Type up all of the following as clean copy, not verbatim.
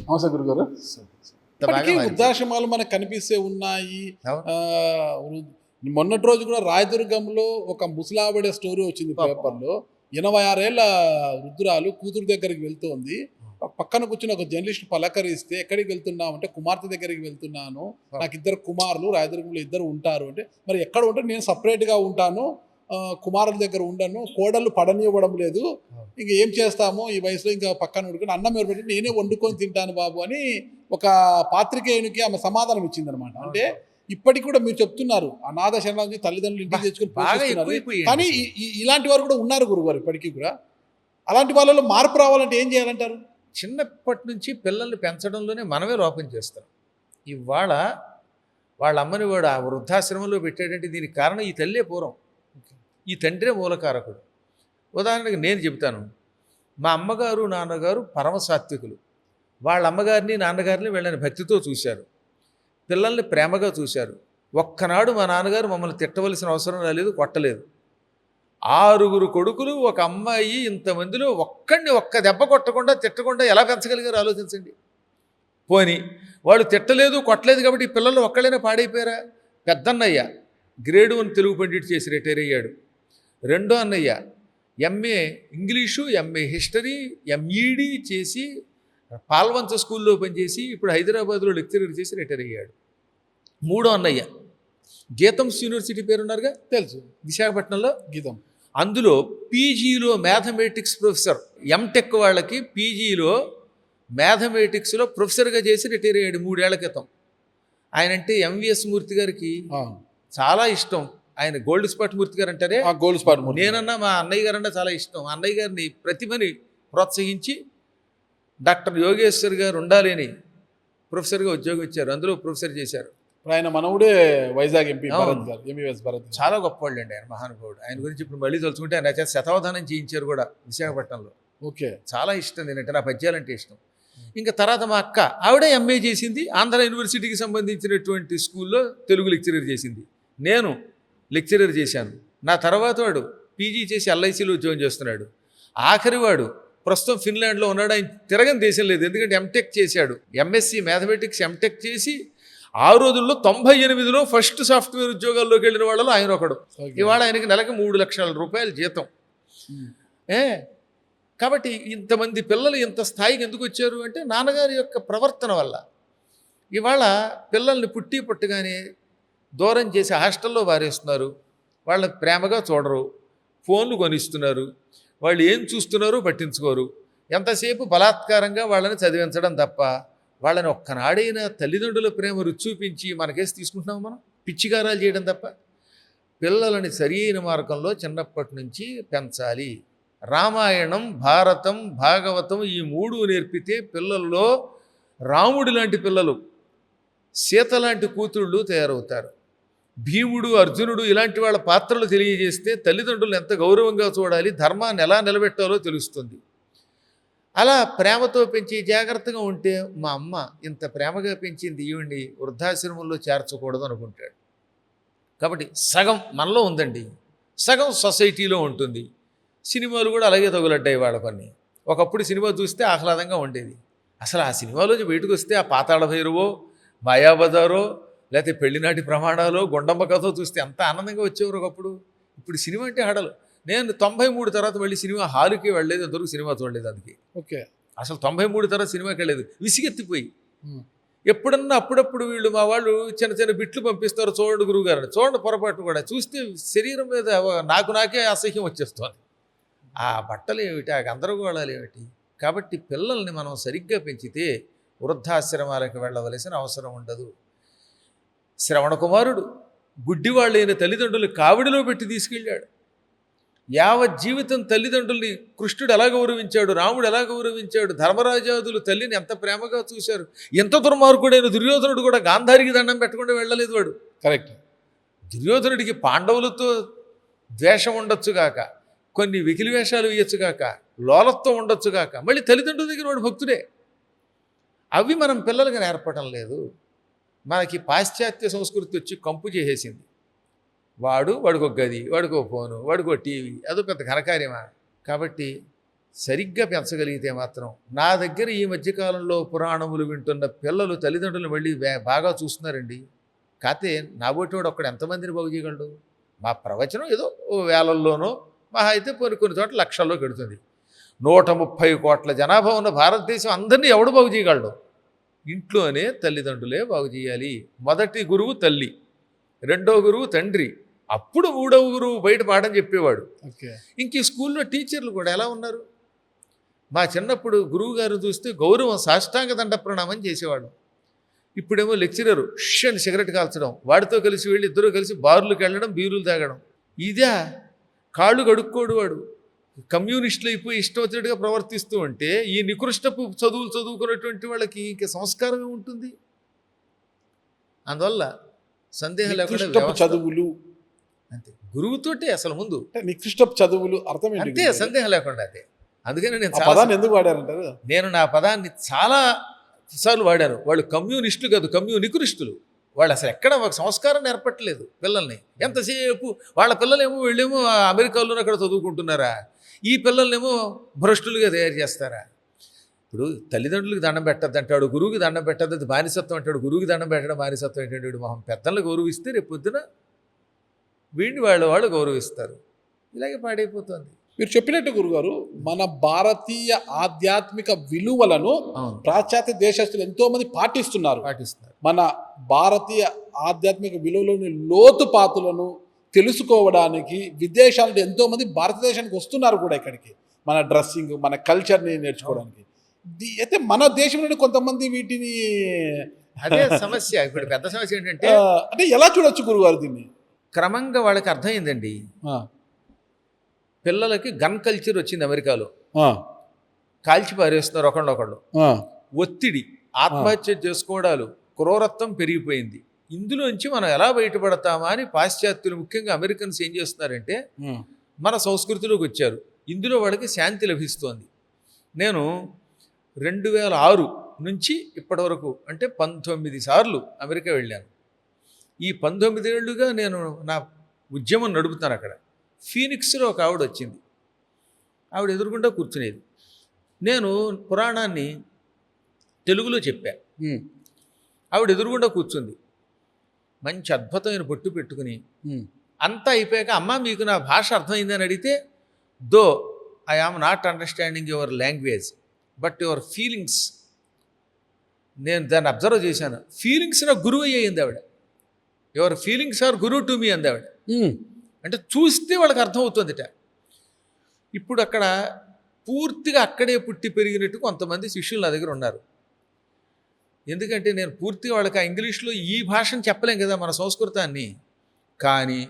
నమస్తే గురుగారు. ఇంత బాగా ఇప్పటికీ మారింది. వృద్ధాశ్రమాలు మనకు కనిపిస్తే ఉన్నాయి. అవును. మొన్నటి రోజు కూడా రాయదుర్గంలో ఒక ముసలావిడ స్టోరీ వచ్చింది పాపం. పేపర్‌లో. 86 ఏళ్ల వృద్ధురాలు కూతురు దగ్గరికి వెళ్తోంది. పక్కన కూర్చుని ఒక జర్నలిస్ట్ పలకరిస్తే, "ఎక్కడికి వెళ్తున్నావు?" అంటే, "కుమార్తె దగ్గరికి వెళ్తున్నాను. నాకు ఇద్దరు కుమారులు రాయదుర్గంలో ఇద్దరు ఉంటారు." అంటే, "మరి ఎక్కడ ఉంటారు?" "నేను సెపరేట్‌గా ఉంటాను. కుమారుల దగ్గర ఉండను. కోడళ్ళు పడనివ్వడం లేదు. ఇంక ఏం చేస్తాము ఈ వయసులో, ఇంకా పక్కన వండుకొని అన్నం ఎవరు పెట్టి నేనే వండుకొని తింటాను బాబు" అని ఒక పాత్రికేయునికి ఆమె సమాధానం ఇచ్చిందనమాట. అంటే ఇప్పటికి కూడా మీరు చెప్తున్నారు, అనాథ శరణాలయం తల్లిదండ్రులు ఇంటికి తెచ్చుకొని బాగా పోషిస్తున్నారు. ఎక్కువైపోయాయండి కానీ అసలు. ఇలాంటి వారు కూడా ఉన్నారు గురుగారు ఇప్పటికీ కూడా. అలాంటి వాళ్ళలో మార్పు రావాలంటే ఏం చేయాలంటారు? చిన్నప్పటి నుంచి పిల్లల్ని పెంచడంలోనే మనమే లోపం చేస్తాం. ఇవాళ వాళ్ళ అమ్మని వాడు ఆ వృద్ధాశ్రమంలో పెట్టాడంటే దీనికి కారణం ఈ తల్లే పూర్వం. ఈ తండ్రే మూలకారకుడు. ఉదాహరణకి నేను చెబుతాను. మా అమ్మగారు, నాన్నగారు పరమ సాత్వికులు. వాళ్ళ అమ్మగారిని, నాన్నగారిని వీళ్ళని భక్తితో చూశారు. పిల్లల్ని ప్రేమగా చూశారు. ఒక్కనాడు మా నాన్నగారు మమ్మల్ని తిట్టవలసిన అవసరం రాలేదు, కొట్టలేదు. 6 కొడుకులు, ఒక అమ్మాయి, ఇంతమందిలో ఒక్కడిని ఒక్క దెబ్బ కొట్టకుండా, తిట్టకుండా ఎలా పెంచగలిగారు ఆలోచించండి. పోని వాళ్ళు తిట్టలేదు, కొట్టలేదు కాబట్టి ఈ పిల్లలు ఒక్కళ్ళైనా పాడైపోయారా? పెద్దన్నయ్య గ్రేడ్ 1 తెలుగు పండిట్ చేసి రిటైర్ అయ్యాడు. రెండో అన్నయ్య MA English, MA history, MEd చేసి పాల్వంచ స్కూల్లో పనిచేసి ఇప్పుడు హైదరాబాద్లో లెక్చరర్ చేసి రిటైర్ అయ్యాడు. మూడో అన్నయ్య గీతంస్ యూనివర్సిటీ పేరున్నారుగా, తెలుసు, విశాఖపట్నంలో. గీతం. అందులో పీజీలో మ్యాథమెటిక్స్ ప్రొఫెసర్, ఎంటెక్ వాళ్ళకి పీజీలో మ్యాథమెటిక్స్లో ప్రొఫెసర్గా చేసి రిటైర్ అయ్యాడు 3 ఏళ్ల క్రితం. ఆయనంటే ఎంవిఎస్ మూర్తి గారికి చాలా ఇష్టం. ఆయన గోల్డ్ స్పాట్ మూర్తి గారు అంటారే, గోల్డ్ స్పాట్ మూర్తి. నేనన్నా మా అన్నయ్య గారన్నా చాలా ఇష్టం. ఆ అన్నయ్య గారిని ప్రతిభని ప్రోత్సహించి డాక్టర్ యోగేశ్వర్ గారు ఉండాలి అని ప్రొఫెసర్గా ఉద్యోగం ఇచ్చారు. అందులో ప్రొఫెసర్ చేశారు. ఇప్పుడు ఆయన మనవుడే వైజాగ్ ఎంపీ అవును. భరత్ గారు, ఎంబీఎస్ భరత్ గారు. చాలా గొప్పవాళ్ళు అండి ఆయన, మహానుభావుడు. ఆయన గురించి ఇప్పుడు మళ్ళీ తలుచుకుంటే ఆయన చేత శతావధానం చేయించారు కూడా విశాఖపట్నంలో. ఓకే. చాలా ఇష్టం నేనంటే, నా పద్యాలంటే ఇష్టం. ఇంకా తర్వాత మా అక్క, ఆవిడే ఎంఏ చేసింది, ఆంధ్ర యూనివర్సిటీకి సంబంధించినటువంటి స్కూల్లో తెలుగు లెక్చరర్ చేసింది. నేను లెక్చరర్ చేశాను. నా తర్వాత వాడు పీజీ చేసి ఎల్ఐసిలో ఉద్యోగం చేస్తున్నాడు. ఆఖరి వాడు ప్రస్తుతం ఫిన్లాండ్లో ఉన్నాడు. ఆయన తిరగని దేశం లేదు, ఎందుకంటే ఎంటెక్ చేశాడు. ఎంఎస్సి మ్యాథమెటిక్స్ ఎంటెక్ చేసి ఆ రోజుల్లో 98లో ఫస్ట్ సాఫ్ట్వేర్ ఉద్యోగాల్లోకి వెళ్ళిన వాళ్ళలో ఆయన ఒకడు. ఇవాళ ఆయనకి నెలకు 3 లక్షల రూపాయల జీతం. కాబట్టి ఇంతమంది పిల్లలు ఇంత స్థాయికి ఎందుకు వచ్చారు అంటే నాన్నగారి యొక్క ప్రవర్తన వల్ల. ఇవాళ పిల్లల్ని పుట్టగానే దూరం చేసి హాస్టల్లో వారేస్తున్నారు. వాళ్ళని ప్రేమగా చూడరు, ఫోన్లు కొనిస్తున్నారు, వాళ్ళు ఏం చూస్తున్నారో పట్టించుకోరు. ఎంతసేపు బలాత్కారంగా వాళ్ళని చదివించడం తప్ప వాళ్ళని ఒక్కనాడైనా తల్లిదండ్రుల ప్రేమ రుచి చూపించి మనకేసి తీసుకుంటున్నాం మనం, పిచ్చిగారాలు చేయడం తప్ప. పిల్లలని సరియైన మార్గంలో చిన్నప్పటి నుంచి పెంచాలి. రామాయణం, భారతం, భాగవతం ఈ 3 నేర్పితే పిల్లల్లో రాముడి లాంటి పిల్లలు, సీత లాంటి కూతుళ్ళు తయారవుతారు. భీముడు, అర్జునుడు ఇలాంటి వాళ్ళ పాత్రలు తెలియజేస్తే తల్లిదండ్రులు ఎంత గౌరవంగా చూడాలి, ధర్మాన్ని ఎలా నిలబెట్టాలో తెలుస్తుంది. అలా ప్రేమతో పెంచి జాగ్రత్తగా ఉంటే మా అమ్మ ఇంత ప్రేమగా పెంచింది ఈవిడ్ని వృద్ధాశ్రమంలో చేర్చకూడదు అనుకుంటాడు. కాబట్టి సగం మనలో ఉందండి, సగం సొసైటీలో ఉంటుంది. సినిమాలు కూడా అలాగే తగులడ్డాయి వాళ్ళ కొన్ని. ఒకప్పుడు సినిమా చూస్తే ఆహ్లాదంగా ఉండేది. అసలు ఆ సినిమాలోంచి బయటకు వస్తే ఆ పాతాళ భైరవో, మాయాబజారో, లేకపోతే పెళ్లినాటి ప్రమాణాలు, గుండమ్మ కథో చూస్తే ఎంత ఆనందంగా వచ్చేవారు ఒకప్పుడు. ఇప్పుడు సినిమా అంటే హడలు. నేను 93 తర్వాత మళ్ళీ సినిమా హాలుకి వెళ్ళలేదు, ఎంతవరకు సినిమా చూడలేదు. అందుకే ఓకే. అసలు 93 తర్వాత సినిమాకి వెళ్ళలేదు, విసిగెత్తిపోయి. ఎప్పుడన్నా అప్పుడప్పుడు వీళ్ళు మా వాళ్ళు చిన్న చిన్న బిట్లు పంపిస్తారు, చూడండి గురువుగారు, చూడండి పొరపాటు కూడా చూస్తే శరీరం మీద నాకే అసహ్యం వచ్చేస్తుంది. ఆ బట్టలు ఏమిటి, ఆ గందరగోళాలు ఏమిటి. కాబట్టి పిల్లల్ని మనం సరిగ్గా పెంచితే వృద్ధాశ్రమాలకు వెళ్ళవలసిన అవసరం ఉండదు. శ్రవణ కుమారుడు గుడ్డివాళ్ళైన తల్లిదండ్రులు కావిడిలో పెట్టి తీసుకెళ్ళాడు. యావత్ జీవితం తల్లిదండ్రుల్ని కృష్ణుడు ఎలా గౌరవించాడు, రాముడు ఎలా గౌరవించాడు, ధర్మరాజాదులు తల్లిని ఎంత ప్రేమగా చూశారు. ఎంత దుర్మార్గుడైన దుర్యోధనుడు కూడా గాంధారికి దండం పెట్టకుండా వెళ్ళలేదు వాడు. కరెక్ట్. దుర్యోధనుడికి పాండవులతో ద్వేషం ఉండొచ్చుగాక, కొన్ని వెకిలి వేషాలు వేయచ్చుగాక, లోలత్వం ఉండొచ్చుగాక, మళ్ళీ తల్లిదండ్రుల దగ్గర వాడు భక్తుడే. అవి మనం పిల్లలకి నేర్పడం లేదు. మనకి పాశ్చాత్య సంస్కృతి వచ్చి కంపు చేసేసింది. వాడికి ఒక గది, వాడికి ఒక ఫోను, వాడికి ఒక టీవీ, అదో పెద్ద ఘనకార్యమా. కాబట్టి సరిగ్గా పెంచగలిగితే మాత్రం నా దగ్గర ఈ మధ్యకాలంలో పురాణములు వింటున్న పిల్లలు తల్లిదండ్రులు మళ్ళీ బాగా చూస్తున్నారండి. కాకపోతే నాబోటివాడు ఒక్కడ ఎంతమందిని బాగు చేయగలడు? మా ప్రవచనం ఏదో ఓ వేలల్లోనో మహా అయితే కొన్ని చోట్ల లక్షల్లో పెడుతుంది. 130 కోట్ల జనాభా ఉన్న భారతదేశం అందరినీ ఎవడు బాగు చేయగలడు? ఇంట్లోనే తల్లిదండ్రులే బాగు చేయాలి. మొదటి గురువు తల్లి, రెండో గురువు తండ్రి, అప్పుడు మూడవ గురువు బయట పాఠం చెప్పేవాడు. ఇంక ఈ స్కూల్లో టీచర్లు కూడా ఎలా ఉన్నారు? మా చిన్నప్పుడు గురువు గారు చూస్తే గౌరవం సాష్టాంగ దండ ప్రణామం చేసేవాడు. ఇప్పుడేమో లెక్చరరు అని సిగరెట్ కాల్చడం, వాడితో కలిసి వెళ్ళి ఇద్దరు కలిసి బార్లకు వెళ్ళడం, బీరులు తాగడం. ఇదే కాళ్ళు కడుక్కోడు వాడు. కమ్యూనిస్టులు అయిపోయి ఇష్టం వచ్చినట్టుగా ప్రవర్తిస్తూ ఉంటే ఈ నికృష్టపు చదువులు చదువుకున్నటువంటి వాళ్ళకి ఇంక సంస్కారం ఏముంటుంది? అందువల్ల సందేహం లేకుండా చదువులు అంతే. గురువుతోటే అసలు ముందు నికృష్టపు చదువులు అర్థం అంతే, సందేహం లేకుండా అదే. అందుకని ఎందుకు వాడారంటారు? నేను నా పదాన్ని చాలా సార్లు వాడాను. వాళ్ళు కమ్యూనిస్టులు కాదు, నికృష్టులు. వాళ్ళు అసలు ఎక్కడ ఒక సంస్కారం నేర్పట్లేదు పిల్లల్ని. ఎంతసేపు వాళ్ళ పిల్లలేమో వీళ్ళేమో అమెరికాలో అక్కడ చదువుకుంటున్నారా, ఈ పిల్లల్నేమో భ్రష్టులుగా తయారు చేస్తారా? ఇప్పుడు తల్లిదండ్రులకు దండం పెట్టద్దు అంటాడు, గురువుకి దండం పెట్టద్దు, అది బానిసత్వం అంటాడు. గురువుకి దండం పెట్టడం బానిసత్వం ఏంటంటే వీడు మొహం. పెద్దలను గౌరవిస్తే రేపు పొద్దున వీడిని వాళ్ళు గౌరవిస్తారు. ఇలాగే పాడైపోతుంది. మీరు చెప్పినట్టు గురుగారు, మన భారతీయ ఆధ్యాత్మిక విలువలను పాశ్చాత్య దేశస్తులు ఎంతో మంది పాటిస్తున్నారు. మన భారతీయ ఆధ్యాత్మిక విలువలోని లోతుపాతులను తెలుసుకోవడానికి విదేశాలు ఎంతో మంది భారతదేశానికి వస్తున్నారు కూడా ఇక్కడికి, మన డ్రెస్సింగ్, మన కల్చర్ని నేర్చుకోవడానికి. అయితే మన దేశం నుండి కొంతమంది వీటిని అదే సమస్య. ఇప్పుడు పెద్ద సమస్య ఏంటంటే అంటే ఎలా చూడొచ్చు గురుగారు దీన్ని? క్రమంగా వాళ్ళకి అర్థమైందండి. పిల్లలకి గన్ కల్చర్ వచ్చింది అమెరికాలో. కాల్చి పారేస్తున్నారు ఒకళ్ళొకళ్ళు. ఒత్తిడి, ఆత్మహత్య చేసుకోవడాలు, క్రూరత్వం పెరిగిపోయింది. ఇందులోంచి మనం ఎలా బయటపడతామా అని పాశ్చాత్యులు, ముఖ్యంగా అమెరికన్స్ ఏం చేస్తున్నారంటే మన సంస్కృతిలోకి వచ్చారు. ఇందులో వాళ్ళకి శాంతి లభిస్తోంది. నేను 2006 నుంచి ఇప్పటి వరకు అంటే 19 సార్లు అమెరికా వెళ్ళాను. ఈ 19 ఏళ్ళుగా నేను నా ఉద్యమం నడుపుతాను అక్కడ. ఫీనిక్స్లో ఒక ఆవిడ వచ్చింది. ఆవిడ ఎదురుకుండా కూర్చునేది. నేను పురాణాన్ని తెలుగులో చెప్పా. ఆవిడ ఎదురుగుండా కూర్చుంది. మంచి అద్భుతమైన బొట్టు పెట్టుకుని అంతా అయిపోయాక, అమ్మ మీకు నా భాష అర్థమైందని అడిగితే, though I am not understanding your language but your feelings, నేను దాన్ని అబ్జర్వ్ చేశాను. ఫీలింగ్స్ నాకు గురువు అయ్యింది ఆవిడ. యువర్ ఫీలింగ్స్ ఆర్ గురువు టు మీ అంది ఆవిడ. అంటే చూస్తే వాళ్ళకి అర్థమవుతుందిట. ఇప్పుడు అక్కడ పూర్తిగా అక్కడే పుట్టి పెరిగినట్టు కొంతమంది శిష్యులు నా దగ్గర ఉన్నారు. ఎందుకంటే నేను పూర్తిగా వాళ్ళకి ఆ ఇంగ్లీష్లో ఈ భాషను చెప్పలేం కదా, మన సంస్కృతాన్ని. కానీ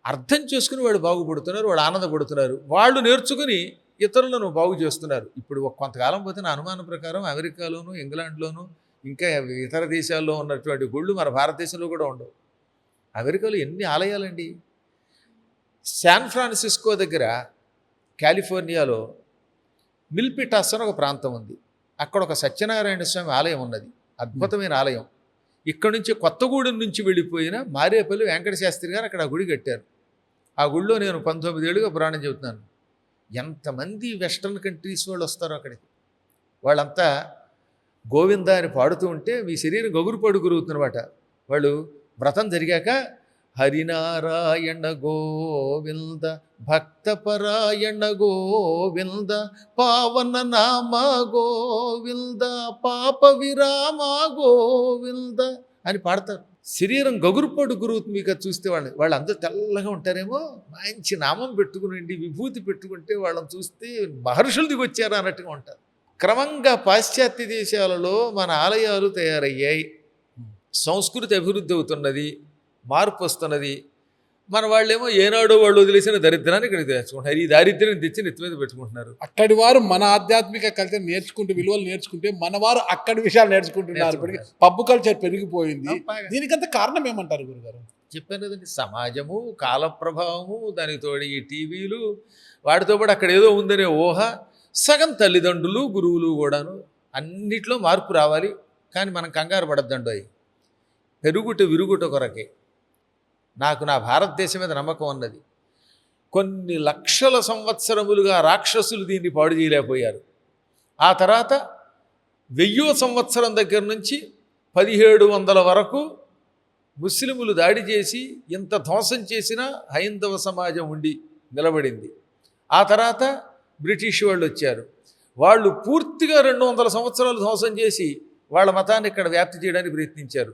అర్థం చేసుకుని వాళ్ళు బాగుపడుతున్నారు, వాళ్ళు ఆనందపడుతున్నారు, వాళ్ళు నేర్చుకుని ఇతరులను బాగు చేస్తున్నారు. ఇప్పుడు కొంతకాలం పోతే నా అనుమానం ప్రకారం అమెరికాలోను, ఇంగ్లాండ్లోను, ఇంకా ఇతర దేశాల్లో ఉన్నటువంటి గుళ్ళు మన భారతదేశంలో కూడా ఉండవు. అమెరికాలో ఎన్ని ఆలయాలండి. శాన్ ఫ్రాన్సిస్కో దగ్గర కాలిఫోర్నియాలో మిల్పిటాస్ అని ఒక ప్రాంతం ఉంది. అక్కడ ఒక సత్యనారాయణ స్వామి ఆలయం ఉన్నది, అద్భుతమైన ఆలయం. ఇక్కడ నుంచి కొత్తగూడెం నుంచి వెళ్ళిపోయిన మారేపల్లి వెంకట శాస్త్రి గారు అక్కడ ఆ గుడి కట్టారు. ఆ గుడిలో నేను 19 ఏళ్ళుగా పురాణం చెబుతున్నాను. ఎంతమంది వెస్ట్రన్ కంట్రీస్ వాళ్ళు వస్తారో అక్కడికి. వాళ్ళంతా గోవింద అని పాడుతూ ఉంటే మీ శరీరం గగురుపాడు గురుగుతున్నమాట. వాళ్ళు వ్రతం జరిగాక హరినారాయణ గోవింద భక్తపరాయణ గోవింద పావన నామ గోవింద పాప విరామ గోవింద అని పాడతారు. శరీరం గగురుపాడు గురుగుతుంది. మీకు చూస్తే వాళ్ళందరూ తెల్లగా ఉంటారేమో, మంచి నామం పెట్టుకునండి, విభూతి పెట్టుకుంటే వాళ్ళని చూస్తే మహర్షులు దిగొచ్చారు అన్నట్టుగా ఉంటారు. క్రమంగా పాశ్చాత్య దేశాలలో మన ఆలయాలు తయారయ్యాయి, సంస్కృతి అభివృద్ధి అవుతున్నది, మార్పు వస్తున్నది. మన వాళ్ళేమో ఏనాడో వాళ్ళు వదిలేసిన దరిద్రాన్ని ఇక్కడ తెచ్చుకుంటున్నారు. ఈ దారిద్ర్యం తెచ్చి నెత్తి మీద పెట్టుకుంటున్నారు. అక్కడి వారు మన ఆధ్యాత్మిక కల్చర్ నేర్చుకుంటే, విలువలు నేర్చుకుంటే, మన వారు అక్కడి విషయాలు నేర్చుకుంటున్నారు. పబ్బు కల్చర్ పెరిగిపోయింది. దీనికంత కారణం ఏమంటారు గురుగారు? చెప్పాను కదండి, సమాజము, కాల ప్రభావము, దానికి తోడు ఈ టీవీలు, వాటితో పాటు అక్కడ ఏదో ఉందనే ఊహ, సగం తల్లిదండ్రులు, గురువులు కూడాను. అన్నిట్లో మార్పు రావాలి. కానీ మనం కంగారు పడద్దండు. అవి పెరుగుట విరుగుట కొరకే. నాకు నా భారతదేశం మీద నమ్మకం ఉన్నది. కొన్ని లక్షల సంవత్సరములుగా రాక్షసులు దీన్ని పాడు చేయలేకపోయారు. ఆ తర్వాత 1000వ సంవత్సరం దగ్గర నుంచి 1700 వరకు ముస్లిములు దాడి చేసి ఇంత ధ్వంసం చేసినా హైందవ సమాజం ఉండి నిలబడింది. ఆ తర్వాత బ్రిటిష్ వాళ్ళు వచ్చారు. వాళ్ళు పూర్తిగా 200 సంవత్సరాలు ధ్వంసం చేసి వాళ్ళ మతాన్ని ఇక్కడ వ్యాప్తి చేయడానికి ప్రయత్నించారు.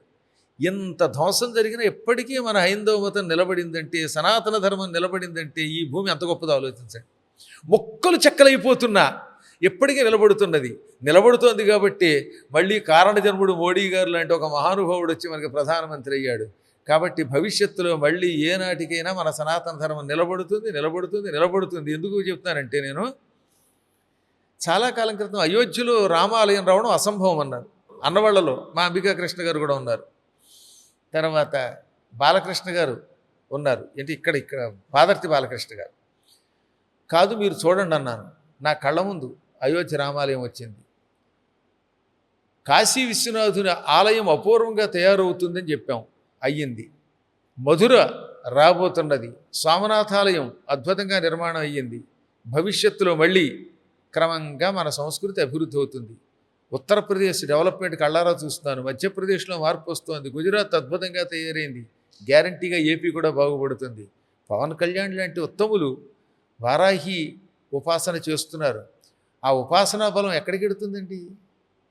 ఎంత ధ్వంసం జరిగినా ఎప్పటికీ మన హైందవ మతం నిలబడిందంటే, సనాతన ధర్మం నిలబడిందంటే ఈ భూమి అంత గొప్పదో ఆలోచించండి. మొక్కలు చెక్కలైపోతున్నా ఎప్పటికీ నిలబడుతోంది కాబట్టి మళ్ళీ కారణజన్ముడు మోడీ గారు లాంటి ఒక మహానుభావుడు వచ్చి మనకి ప్రధానమంత్రి అయ్యాడు. కాబట్టి భవిష్యత్తులో మళ్ళీ ఏనాటికైనా మన సనాతన ధర్మం నిలబడుతుంది. ఎందుకు చెప్తానంటే, నేను చాలా కాలం క్రితం అయోధ్యలో రామాలయం రావడం అసంభవం అన్నారు. అన్నవాళ్లలో మా అంబికా కృష్ణ గారు కూడా ఉన్నారు. తర్వాత బాలకృష్ణ గారు ఉన్నారు. ఏంటి ఇక్కడ పాదర్తి బాలకృష్ణ గారు. కాదు మీరు చూడండి అన్నాను. నా కళ్ళ ముందు అయోధ్య రామాలయం వచ్చింది. కాశీ విశ్వనాథుని ఆలయం అపూర్వంగా తయారవుతుందని చెప్పాం, అయ్యింది. మధుర రాబోతున్నది. సోమనాథాలయం అద్భుతంగా నిర్మాణం అయ్యింది. భవిష్యత్తులో మళ్ళీ క్రమంగా మన సంస్కృతి అభివృద్ధి అవుతుంది. ఉత్తరప్రదేశ్ డెవలప్మెంట్ కళ్ళారా చూస్తున్నాను. మధ్యప్రదేశ్లో మార్పు వస్తోంది. గుజరాత్ అద్భుతంగా తయారైంది. గ్యారంటీగా ఏపీ కూడా బాగుపడుతుంది. పవన్ కళ్యాణ్ లాంటి ఉత్తములు వారాహి ఉపాసన చేస్తున్నారు. ఆ ఉపాసనా బలం ఎక్కడికి వెడుతుందండి?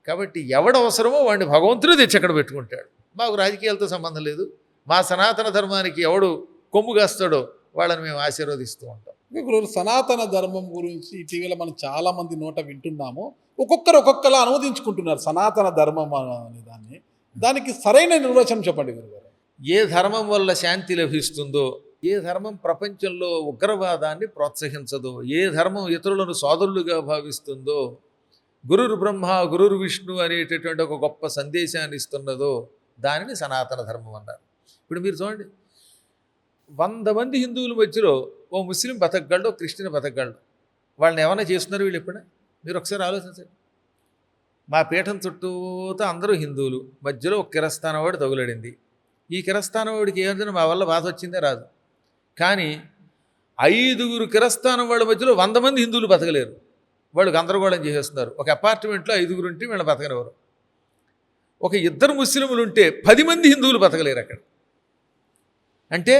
కాబట్టి ఎవడు అవసరమో వాడిని భగవంతుడు తెచ్చి అక్కడ పెట్టుకుంటాడు. మాకు రాజకీయాలతో సంబంధం లేదు. మా సనాతన ధర్మానికి ఎవడు కొమ్ము కాస్తాడో వాళ్ళని మేము ఆశీర్వదిస్తూ ఉంటాం. ఇప్పుడు సనాతన ధర్మం గురించి ఇటీవల మనం చాలా మంది నోట వింటున్నాము. ఒక్కొక్కలా అనువదించుకుంటున్నారు సనాతన ధర్మం అనే దాన్ని. దానికి సరైన నిర్వచనం చెప్పండి గురుగారు. ఏ ధర్మం వల్ల శాంతి లభిస్తుందో, ఏ ధర్మం ప్రపంచంలో ఉగ్రవాదాన్ని ప్రోత్సహించదో, ఏ ధర్మం ఇతరులను సోదరులుగా భావిస్తుందో, గురుర్ బ్రహ్మ గురుర్ విష్ణు అనేటటువంటి ఒక గొప్ప సందేశాన్ని ఇస్తున్నదో దానిని సనాతన ధర్మం అన్నారు. ఇప్పుడు మీరు చూడండి, 100 మంది హిందువుల మధ్యలో ఓ ముస్లిం బతకగలడు, క్రిస్టియన్ బతకగలడు. వాళ్ళని ఏమైనా చేస్తున్నారు వీళ్ళు ఎప్పుడైనా? మీరు ఒకసారి ఆలోచించండి. మా పీఠం చుట్టూతో అందరూ హిందువులు, మధ్యలో ఒక కిరస్థానవాడు తగులడింది. ఈ కిరస్థానవాడికి ఏమైందని మా వల్ల బాధ వచ్చిందే రాదు. కానీ 5 కిరస్థానం వాళ్ళ మధ్యలో 100 మంది హిందువులు బతకలేరు. వాళ్ళు గందరగోళం చేసేస్తున్నారు. ఒక అపార్ట్మెంట్లో 5 ఉంటే వీళ్ళు బతకనివ్వరు. ఒక 2 ముస్లింలు ఉంటే 10 మంది హిందువులు బతకలేరు అక్కడ. అంటే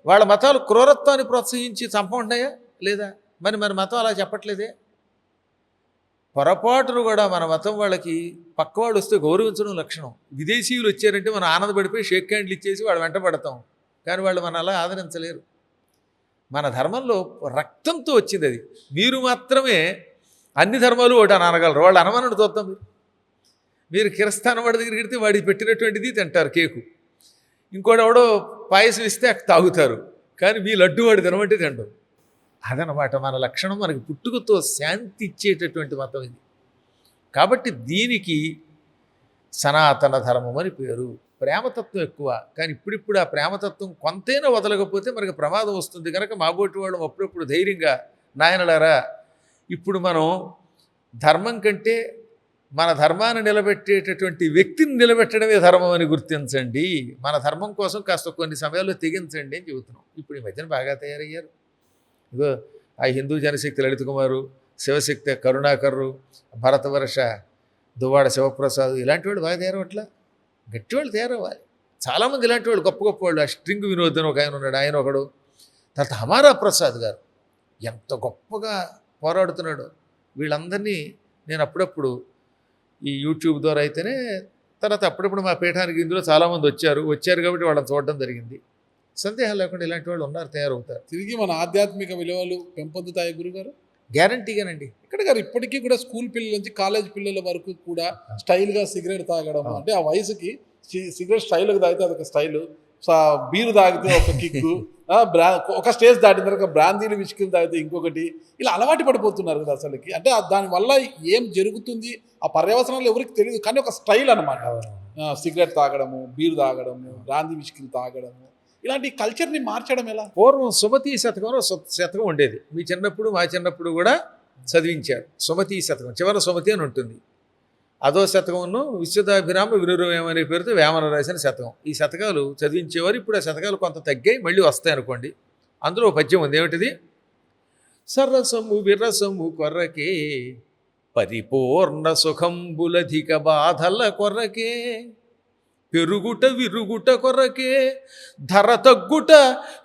వాళ్ళ మతాలు క్రూరత్వాన్ని ప్రోత్సహించి చంపమంటున్నాయా లేదా? మరి మన మతం అలా చెప్పట్లేదే. పొరపాటును కూడా మన మతం వాళ్ళకి పక్కవాళ్ళు వస్తే గౌరవించడం లక్షణం. విదేశీయులు వచ్చారంటే మనం ఆనందపడిపోయి షేక్ హ్యాండ్లు ఇచ్చేసి వాళ్ళు వెంట పడతాం. కానీ వాళ్ళు మన అలా ఆదరించలేరు. మన ధర్మంలో రక్తంతో వచ్చింది అది. మీరు మాత్రమే అన్ని ధర్మాలు ఒకటి అనగలరు. వాళ్ళు అనమనడు చూద్దాం. మీరు కిరస్థానం వాడి దగ్గరికి వెడితే వాడికి పెట్టినటువంటిది తింటారు, కేకు. ఇంకోటి ఎవడో పాయసం ఇస్తే తాగుతారు. కానీ మీ లడ్డు వాడు తినమంటే తింటాం. అదనమాట మన లక్షణం. మనకి పుట్టుకతో శాంతి ఇచ్చేటటువంటి మతం ఇది. కాబట్టి దీనికి సనాతన ధర్మం అని పేరు. ప్రేమతత్వం ఎక్కువ. కానీ ఇప్పుడిప్పుడు ఆ ప్రేమతత్వం కొంతైనా వదలకపోతే మనకి ప్రమాదం వస్తుంది. కనుక మాబోటి వాళ్ళం అప్పుడప్పుడు ధైర్యంగా, నాయనలారా ఇప్పుడు మనం ధర్మం కంటే మన ధర్మాన్ని నిలబెట్టేటటువంటి వ్యక్తిని నిలబెట్టడమే ధర్మం అని గుర్తించండి. మన ధర్మం కోసం కాస్త కొన్ని సమయాల్లో తెగించండి అని చెబుతున్నాం. ఇప్పుడు ఈ మధ్యన బాగా తయారయ్యారు. ఇగో ఆ హిందూ జనశక్తి లలిత్ కుమారు, శివశక్తి కరుణాకర్రు, భరతవర్ష దువ్వాడ శివప్రసాద్ ఇలాంటి వాళ్ళు బాగా తయారవట్లా. గట్టివాళ్ళు తయారవ్వాలి. చాలామంది ఇలాంటి వాళ్ళు గొప్ప గొప్ప వాళ్ళు. ఆ స్ట్రింగ్ వినోద్ అని ఒక ఆయన ఉన్నాడు, ఆయన ఒకడు. తర్వాత హమారా ప్రసాద్ గారు ఎంత గొప్పగా పోరాడుతున్నాడు. వీళ్ళందరినీ నేను అప్పుడప్పుడు ఈ యూట్యూబ్ ద్వారా అయితేనే, తర్వాత అప్పుడప్పుడు మా పీఠానికి ఇందులో చాలామంది వచ్చారు కాబట్టి వాళ్ళని చూడడం జరిగింది. సందేహం లేకుండా ఇలాంటి వాళ్ళు ఉన్నారు, తయారవుతారు. తిరిగి మన ఆధ్యాత్మిక విలువలు పెంపొందుతాయి గురుగారు. గ్యారంటీగానండి. ఇక్కడ గారు ఇప్పటికీ కూడా స్కూల్ పిల్లల నుంచి కాలేజ్ పిల్లల వరకు కూడా స్టైల్గా సిగరెట్ తాగడం. అంటే ఆ వయసుకి సిగరెట్ స్టైల్గా తాగితే అదొక స్టైలు, బీరు తాగితే ఒక కిక్కు, ఒక స్టేజ్ దాటిన తర్వాత బ్రాందీలు విస్కీలు తాగితే ఇంకొకటి, ఇలా అలవాటు పడిపోతున్నారు కదా అసలుకి. అంటే దానివల్ల ఏం జరుగుతుంది ఆ పర్యవసనాలు ఎవరికి తెలియదు. కానీ ఒక స్టైల్ అనమాట. సిగరెట్ తాగడము, బీరు తాగడము, బ్రాందీ విస్కీలు తాగడము, ఇలాంటి కల్చర్ని మార్చడం ఎలా? పూర్వం సుమతి శతకంలో శతకం ఉండేది. మీ చిన్నప్పుడు మా చిన్నప్పుడు కూడా చదివించారు. సుమతి శతకం, చివర సుమతి అని ఉంటుంది. అదో శతకంను విశ్వదాభిరామ వినురవేమ అనే పేరుతో వేమన రాసిన శతకం. ఈ శతకాలు చదివించేవారు. ఇప్పుడు ఆ శతకాలు కొంత తగ్గాయి, మళ్ళీ వస్తాయి అనుకోండి. అందులో పద్యం ఉంది, ఏమిటిది? సరసము విరసము కొరకే పరిపూర్ణ సుఖంబులధిక బాధల కొరకే పెరుగుట విరుగుట కొరకే ధర తగ్గుట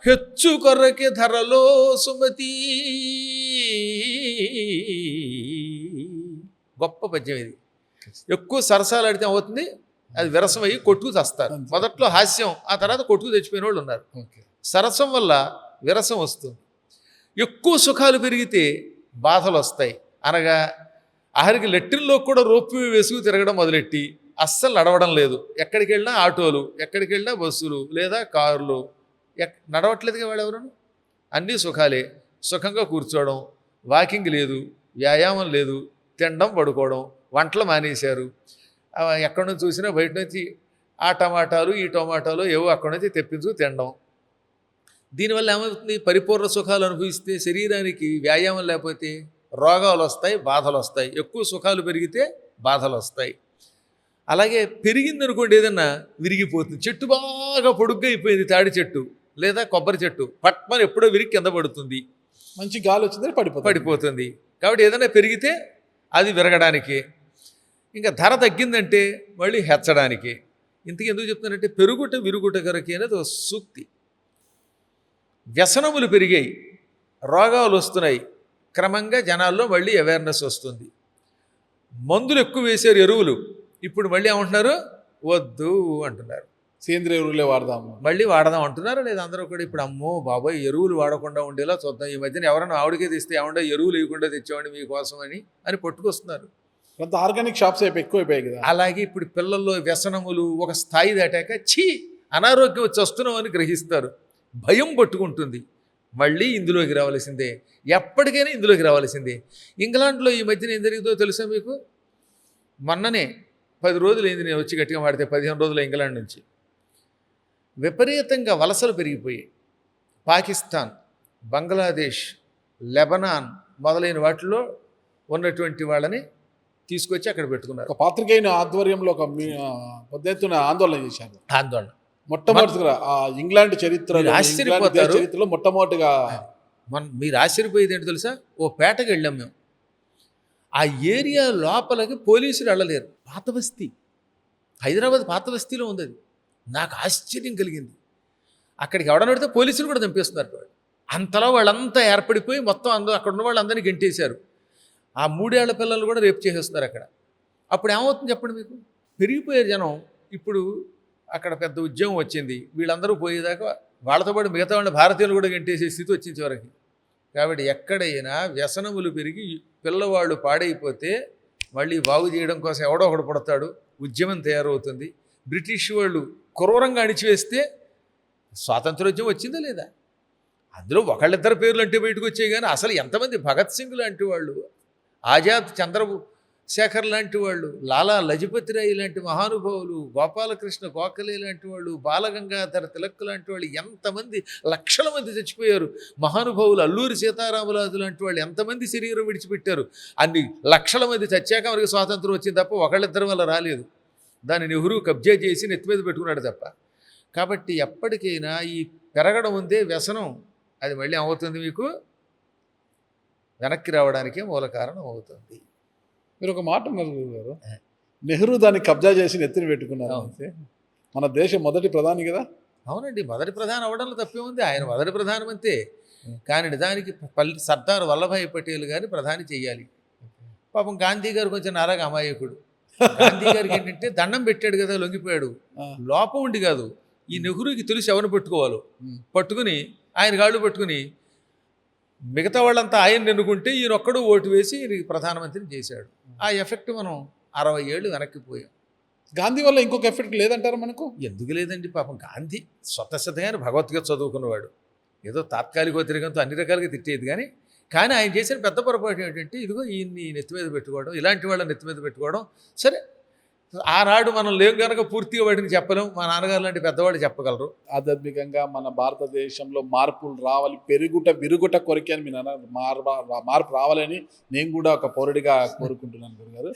హెచ్చు కొరకే ధరలో సుమతి. గొప్ప పద్యం ఇది. ఎక్కువ సరసాలు ఆడితే అవుతుంది, అది విరసం అయ్యి కొట్టుకు చస్తారు. మొదట్లో హాస్యం, ఆ తర్వాత కొట్టుకు తెచ్చిపోయిన వాళ్ళు ఉన్నారు. సరసం వల్ల విరసం వస్తుంది. ఎక్కువ సుఖాలు పెరిగితే బాధలు వస్తాయి. అనగా ఆఖరికి లెట్రిన్లో కూడా రోపు వేసుకు తిరగడం మొదలెట్టి అస్సలు నడవడం లేదు. ఎక్కడికి వెళ్ళినా ఆటోలు, ఎక్కడికి వెళ్ళినా బస్సులు లేదా కార్లు, నడవట్లేదుగా వాళ్ళు ఎవరు. అన్నీ సుఖాలే. సుఖంగా కూర్చోవడం, వాకింగ్ లేదు, వ్యాయామం లేదు, తినడం పడుకోవడం, వంటలు మానేశారు. ఎక్కడి నుంచి చూసినా బయట నుంచి ఆ టమాటాలు ఈ టమాటాలు ఏవో అక్కడి నుంచి తెప్పించు తినడం. దీనివల్ల ఏమవుతుంది? పరిపూర్ణ సుఖాలు అనుభవిస్తే శరీరానికి వ్యాయామం లేకపోతే రోగాలు వస్తాయి, బాధలు వస్తాయి. ఎక్కువ సుఖాలు పెరిగితే బాధలు వస్తాయి. అలాగే పెరిగిందనుకోండి ఏదన్నా విరిగిపోతుంది. చెట్టు బాగా పొడుగ్గా అయిపోయింది, తాడి చెట్టు లేదా కొబ్బరి చెట్టు, పట్మని ఎప్పుడో విరిగి కింద పడుతుంది, మంచి గాలి వచ్చిందని పడిపోతుంది. కాబట్టి ఏదైనా పెరిగితే అది విరగడానికి, ఇంకా ధర తగ్గిందంటే మళ్ళీ హెచ్చడానికి. ఇంతకు ఎందుకు చెప్తున్నానంటే పెరుగుట విరుగుట కొరకే అనేది ఒక సూక్తి. వ్యసనములు పెరిగాయి, రోగాలు వస్తున్నాయి, క్రమంగా జనాల్లో మళ్ళీ అవేర్నెస్ వస్తుంది. మందులు ఎక్కువ వేశారు, ఎరువులు. ఇప్పుడు మళ్ళీ ఏమంటున్నారు? వద్దు అంటున్నారు. సేంద్రియ ఎరువులే వాడదాము, మళ్ళీ వాడదాం అంటున్నారు. లేదా అందరూ కూడా ఇప్పుడు అమ్మో బాబాయ్ ఎరువులు వాడకుండా ఉండేలా చూద్దాం. ఈ మధ్యన ఎవరైనా ఆవిడకే తెస్తే ఏమంటే ఎరువులు వేయకుండా తెచ్చేవాడి మీకోసం అని పట్టుకొస్తున్నారు. కొంత ఆర్గానిక్ షాప్స్ ఎక్కువైపోయాయి కదా. అలాగే ఇప్పుడు పిల్లల్లో వ్యసనములు ఒక స్థాయి దాటాక అనారోగ్యం వచ్చి వస్తున్నాం అని గ్రహిస్తారు. భయం పట్టుకుంటుంది. మళ్ళీ ఇందులోకి రావాల్సిందే, ఎప్పటికైనా ఇందులోకి రావాల్సిందే. ఇంగ్లాండ్లో ఈ మధ్యన ఏం జరిగిందో తెలుసా మీకు? మొన్ననే 10 రోజులు అయింది నేను వచ్చి, గట్టిగా మాడితే 15 రోజులు ఇంగ్లాండ్ నుంచి. విపరీతంగా వలసలు పెరిగిపోయాయి. పాకిస్తాన్, బంగ్లాదేశ్, లెబనాన్ మొదలైన వాటిలో ఉన్నటువంటి వాళ్ళని తీసుకొచ్చి అక్కడ పెట్టుకున్నారు. ఒక పాత్రికేయుని ఆధ్వర్యంలో ఒక పెద్ద ఎత్తున ఆందోళన చేశారు. ఆందోళన మొట్టమొదటిగా ఇంగ్లాండ్ చరిత్రలో మొట్టమొదటిగా మీరు ఆశ్చర్యపోయేది ఏంటి తెలుసా? ఓ పేటకి వెళ్ళాం మేము. ఆ ఏరియా లోపలికి పోలీసులు వెళ్ళలేరు. పాత బస్తీ, హైదరాబాద్ పాత బస్తీలో ఉంది అది. నాకు ఆశ్చర్యం కలిగింది. అక్కడికి ఎవడని పెడితే పోలీసులు కూడా చంపేస్తున్నారు వాళ్ళు. అంతలా వాళ్ళంతా ఏర్పడిపోయి మొత్తం అక్కడ ఉన్న వాళ్ళందరినీ గెంటేశారు. ఆ 3 ఏళ్ల పిల్లలు కూడా రేపు చేసేస్తున్నారు అక్కడ. అప్పుడు ఏమవుతుంది చెప్పండి మీకు? పెరిగిపోయారు జనం. ఇప్పుడు అక్కడ పెద్ద ఉద్యమం వచ్చింది. వీళ్ళందరూ పోయేదాకా వాళ్ళతో పాటు మిగతా వాళ్ళ భారతీయులు కూడా గెంటేసే స్థితి వచ్చింది చివరికి. కాబట్టి ఎక్కడైనా వ్యసనములు పెరిగి పిల్లవాళ్ళు పాడైపోతే మళ్ళీ బాగు చేయడం కోసం ఎవడో ఒకడు పుడతాడు, ఉద్యమం తయారవుతుంది. బ్రిటిష్ వాళ్ళు క్రూరంగా అణిచివేస్తే స్వాతంత్రోద్యమం వచ్చిందా లేదా? అందులో ఒకళ్ళిద్దరు పేర్లు అంటే బయటకు వచ్చాయి. కానీ అసలు ఎంతమంది భగత్ సింగ్ లాంటి వాళ్ళు, ఆజాద్ చంద్రశేఖర్ లాంటి వాళ్ళు, లాలా లజపతి రాయ్ లాంటి మహానుభావులు, గోపాలకృష్ణ గోఖలే లాంటి వాళ్ళు, బాలగంగాధర తిలక్ లాంటి వాళ్ళు, ఎంతమంది లక్షల మంది చచ్చిపోయారు. మహానుభావులు అల్లూరి సీతారామరాజు లాంటి వాళ్ళు ఎంతమంది శరీరం విడిచిపెట్టారు. అన్ని లక్షల మంది చచ్చాక మనకి స్వాతంత్రం వచ్చింది తప్ప ఒకళ్ళిద్దరి వల్ల రాలేదు. దాన్ని నెహ్రూ కబ్జా చేసి నెత్తి మీద పెట్టుకున్నాడు తప్ప. కాబట్టి ఎప్పటికైనా ఈ పెరగడం ఉందే వ్యసనం, అది మళ్ళీ అవుతుంది మీకు వెనక్కి రావడానికే మూల కారణం అవుతుంది. మీరు ఒక మాట అన్నారు గారు, నెహ్రూ దాన్ని కబ్జా చేసి నెత్తిని పెట్టుకున్నారు. మన దేశం మొదటి ప్రధాని కదా. అవునండి, మొదటి ప్రధాని అవ్వడంలో తప్పే ఉంది. ఆయన మొదటి ప్రధానమంతే. కానీ నిజానికి సర్దార్ వల్లభాయ్ పటేల్ గారిని ప్రధాని చెయ్యాలి. పాపం గాంధీ గారు కొంచెం నారాగా అమాయకుడు. గాంధీ గారికి ఏంటంటే దండం పెట్టాడు కదా, లొంగిపోయాడు. లోపం ఉండి కాదు, ఈ నెహ్రూకి తెలిసి ఎవరిని పెట్టుకోవాలో పట్టుకుని ఆయన గాళ్ళు పట్టుకుని మిగతా వాళ్ళంతా ఆయన ఎన్నుకుంటే ఈయన ఒక్కడు ఓటు వేసి ఈయనకి ప్రధానమంత్రిని చేశాడు. ఆ ఎఫెక్ట్ మనం 60 ఏళ్ళు వెనక్కిపోయాం. గాంధీ వల్ల ఇంకొక ఎఫెక్ట్ లేదంటారు మనకు? ఎందుకు లేదండి? పాపం గాంధీ స్వతసిద్ధంగా భగవద్గీత చదువుకున్నవాడు. ఏదో తాత్కాలిక వ్యతిరేకంతో అన్ని రకాలుగా తిట్టేది. కానీ ఆయన చేసిన పెద్ద పొరపాటు ఏంటంటే ఇదిగో ఈయన్ని నెత్తి మీద పెట్టుకోవడం, ఇలాంటి వాళ్ళని నెత్తి మీద పెట్టుకోవడం. సరే, ఆనాడు మనం లేవు కనుక పూర్తిగా వాటిని చెప్పలేం. మా నాన్నగారు లాంటి పెద్దవాళ్ళు చెప్పగలరు. ఆధ్యాత్మికంగా మన భారతదేశంలో మార్పులు రావాలి, పెరుగుట విరుగుట కొరికే అని మీరు మార్పు రావాలని నేను కూడా ఒక పౌరుడిగా కోరుకుంటున్నాను గురుగారు.